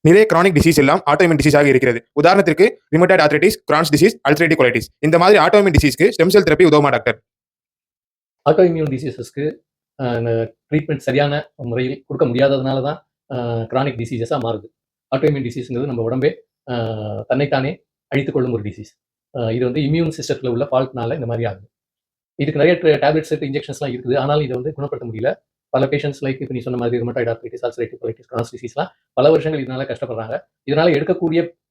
நிறைய chronic disease எல்லாம் ஆட்டோமின் டிசீஸாக இருக்கிறது. உதாரணத்திற்கு rheumatoid arthritis, Crohn's disease, ulcerative colitis. இந்த மாதிரி ஆட்டோமின் டிசீஸ்க்கு ஸ்டெம் செல் தெரப்பி உதவுமா டாக்டர்? ஆட்டோ இம்யூன் டிசீசஸ்க்கு ட்ரீட்மெண்ட் சரியான முறையில் கொடுக்க முடியாததுனால தான் கிரானிக் டிசீசஸாக மாறுது. ஆட்டோ இம்யூன் டிசீஸ்ங்கிறது நம்ம உடம்பே தன்னைத்தானே அழித்துக்கொள்ளும் ஒரு டிசீஸ். இது வந்து இம்யூன் சிஸ்டத்தில் உள்ள ஃபால்ட்னால இந்த மாதிரி ஆகுது. இதுக்கு நிறைய டேப்லெட்ஸ் இன்ஜெக்ஷன்ஸ்லாம் இருக்குது. ஆனாலும் இதை வந்து குணப்படுத்த முடியல. பல பேஷண்ட்ஸ் லைக் இப்போ நீ சொன்ன மாதிரி rheumatoid arthritis, ulcerative colitis, Crohn's டிசீஸ்லாம் பல வருஷங்கள் இதனால கஷ்டப்படுறாங்க. இதனால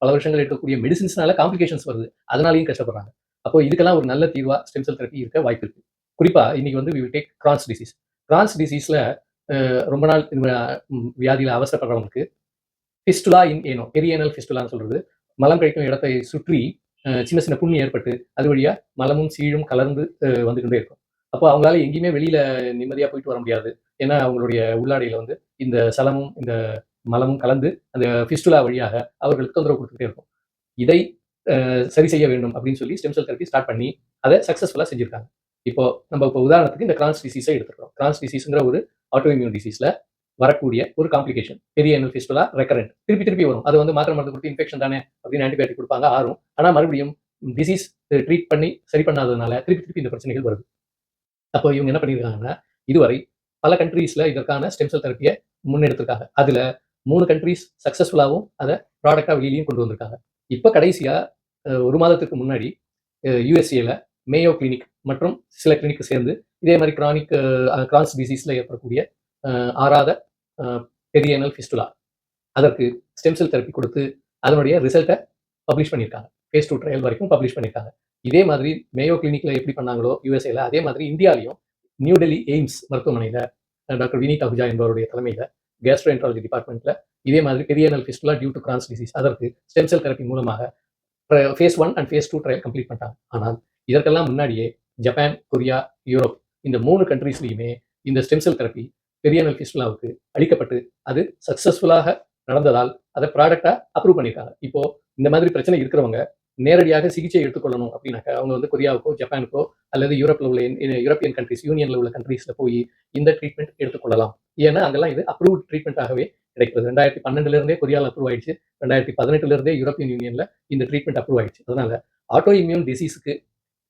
பல வருஷங்கள் எடுக்கக்கூடிய மெடிசின்ஸ்னால காம்ப்ளிகேஷன்ஸ் வருது. அதனாலையும் கஷ்டப்படுறாங்க. அப்போ இதுக்கெல்லாம் ஒரு நல்ல தீர்வா ஸ்டெம் செல் தெரப்பி இருக்க வாய்ப்பு இருக்கு. குறிப்பா இன்னைக்கு வந்து we will take Crohn's disease. Crohn's டிசீஸ்ல ரொம்ப நாள் வியாதியில அவசரப்படுறவங்களுக்கு ஃபிஸ்டுலா இன் ஏனோ, பெரியேனல் ஃபிஸ்டுலான்னு சொல்றது, மலம் கழிக்கும் இடத்தை சுற்றி சின்ன சின்ன புண்ணு ஏற்பட்டு அது வழியா மலமும் சீழும் கலந்து வந்துகிட்டே இருக்கும். அப்போ அவங்களால எங்கேயுமே வெளியில நிம்மதியா போயிட்டு வர முடியாது. ஏன்னா அவங்களுடைய உள்ளாடையில வந்து இந்த சலமும் இந்த மலமும் கலந்து அந்த ஃபிஸ்டுலா வழியாக அவர்களுக்கு தொந்தரவு கொடுத்துட்டே இருக்கும். இதை சரி செய்ய வேண்டும் அப்படின்னு சொல்லி ஸ்டெம் செல் தெரப்பி ஸ்டார்ட் பண்ணி அதை சக்சஸ்ஃபுல்லா செஞ்சிருக்காங்க. இப்போ உதாரணத்துக்கு இந்த கிரான்ஸ் டிசீஸை எடுத்துக்கிறோம். கிரான்ஸ் டிசீஸ்ங்கிற ஒரு ஆட்டோ இம்யூன் டிசீஸ்ல வரக்கூடிய ஒரு காம்ப்ளிகேஷன், பெரிய ஏனல் ஃபிஸ்டுலா ரெக்கரண்ட், திருப்பி திருப்பி வரும். அது வந்து மாத்திரை மருந்து கொடுத்து இன்ஃபெக்ஷன் தானே அப்படின்னு ஆன்டிபயோட்டிக் கொடுப்பாங்க, ஆறும். ஆனா மறுபடியும் டிசீஸ் ட்ரீட் பண்ணி சரி பண்ணாததுனால திருப்பி திருப்பி இந்த பிரச்சனைகள் வருது. அப்போ இவங்க என்ன பண்ணியிருக்காங்கன்னா, இதுவரை பல கண்ட்ரீஸ்ல இதற்கான ஸ்டெம் செல் தெரப்பியை முன்னெடுத்திருக்காங்க. அதுல 3 கண்ட்ரீஸ் சக்சஸ்ஃபுல்லாகவும் அதை ப்ராடக்டா வெளியிலையும் கொண்டு வந்திருக்காங்க. இப்போ கடைசியா 1 மாதத்துக்கு முன்னாடி யூஎஸ்ஏல மேயோ கிளினிக் மற்றும் சில கிளினிக் சேர்ந்து இதே மாதிரி கிரான்ஸ் டிசீஸ்ல ஏற்படக்கூடிய ஆறாத பெரிய ஏனல் ஃபிஸ்டுலா அதற்கு ஸ்டெம் செல் தெரப்பி கொடுத்து அதனுடைய ரிசல்ட்டை பப்ளிஷ் பண்ணியிருக்காங்க. ஃபேஸ் 2 ட்ரையல் வரைக்கும் பப்ளிஷ் பண்ணியிருக்காங்க. இதே மாதிரி மேயோ கிளினிக்ல எப்படி பண்ணாங்களோ யூஎஸ்ஏல, அதே மாதிரி இந்தியாலையும் நியூ டெல்லி எய்ம்ஸ் மருத்துவமனையில டாக்டர் வினீத் அஹுஜா என்பவருடைய தலைமையில கேஸ்ட்ரோஎன்ட்ராலஜி டிபார்ட்மெண்ட்ல இதே மாதிரி பெரிய anal fistula due to Crohn's disease அதற்கு ஸ்டெம் செல் தெரப்பி மூலமாக phase 1 and phase 2 trial complete பண்ணிட்டாங்க. ஆனால் இதற்கெல்லாம் முன்னாடியே ஜப்பான், கொரியா, யூரோப் இந்த 3 கண்ட்ரீஸ்லையுமே இந்த ஸ்டெம் செல் தெரப்பி பெரிய ஏனல் ஃபிஸ்டுலாவுக்கு அளிக்கப்பட்டு அது சக்சஸ்ஃபுல்லாக நடந்ததால் அதை ப்ராடக்டா அப்ரூவ் பண்ணியிருக்காங்க. இப்போ இந்த மாதிரி பிரச்சனை இருக்கிறவங்க நேரடியாக சிகிச்சை எடுத்துக்கொள்ளணும் அப்படின்னாக்க அவங்க வந்து கொரியாவுக்கோ, ஜப்பானுக்கோ அல்லது யூரோப்பியன் கண்ட்ரீஸ், யூனியன்ல உள்ள கண்ட்ரீஸ்ல போய் இந்த ட்ரீட்மெண்ட் எடுத்துக்கொள்ளலாம். ஏன்னா அங்கெல்லாம் இது அப்ரூவ்ட் ட்ரீட்மெண்ட்டாகவே கிடைக்கிறது. 2012 இருந்தே கொரியாவில் அப்ரூவ் ஆயிடுச்சு. 2018 இருந்தே யூரோப்பியன் யூனியன்ல இந்த ட்ரீட்மெண்ட் அப்ரூவ் ஆயிடுச்சு. அதனால ஆட்டோ இம்யூன் டிசீஸுக்கு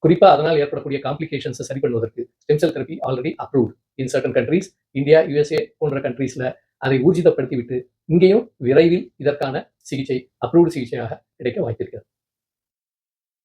குறிப்பா அதனால் ஏற்படக்கூடிய காம்ப்ளிகேஷன்ஸை சரி பண்ணுவதற்கு stem cell therapy already approved in certain countries. India, USA போன்ற கண்ட்ரீஸ்ல அதை ஊர்ஜிதப்படுத்திவிட்டு இங்கேயும் விரைவில் இதற்கான சிகிச்சை அப்ரூவ்டு சிகிச்சையாக கிடைக்க வாய்ப்பிருக்கிறது.